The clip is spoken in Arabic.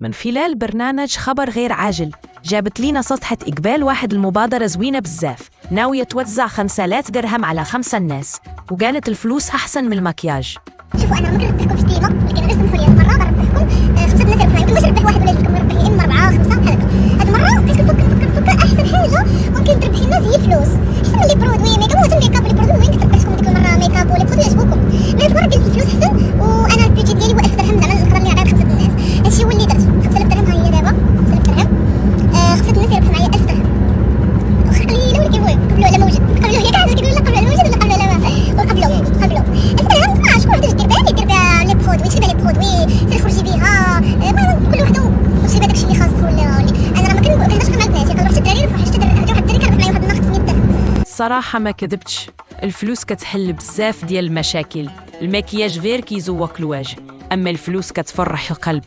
من خلال برنامج خبر غير عاجل جابت لينا سطحة إقبال واحد المبادرة زوينة بزاف، ناوية توزع 5000 درهم على 5 ناس، وقالت الفلوس أحسن من المكياج. شوفوا انا ممكن نربحكم في ديما، لكن غير سمحوا لي هاد المره غنربحكم 5 ناس يربحوا. يمكن واش نربح واحد ولا جوج، نربح يا اما 4 5 بحال هكا. هاد المره بقيت كنفكر احسن حاجه ممكن تربحي الناس هي الفلوس، احسن من لي برودوي ميكاب. هو حتى الميكاب لي برودوي وين كتربحكم ديك المره ميكاب ولا برودوي يعجبوكم، مي هاد المره قلت الفلوس احسن. وانا البيجي ديالي هو 1000 درهم، زعما نقدر نعطي 5 الناس. هادشي هو اللي درت. 5000 درهم ها هي دابا 5000 درهم. 5 الناس يربحوا معايا 1000 درهم. واخا قليله ولا كيبغيو قبلوا على موجود، قبلوا هي كاع كيقولوا لا قبلوا على موجود ولا قبلوا على ما وقبلوا 1000 درهم. شكون غادي دير بها؟ دير بها لي برودوي، تشري بها لي برودوي تخرجي بها. المهم كل وحده وتشري بها داكشي اللي خاصك. ولا انا راه ما كنهضرش مع البنات، كنهضر حتى الدراري. ربحوا حتى واحد الدري كنربح معايا واحد النهار 500 درهم. الصراحة ما كذبتش، الفلوس كتحل بزاف ديال المشاكل. المكياج غير كيزوق الوجه، أما الفلوس كتفرح القلب.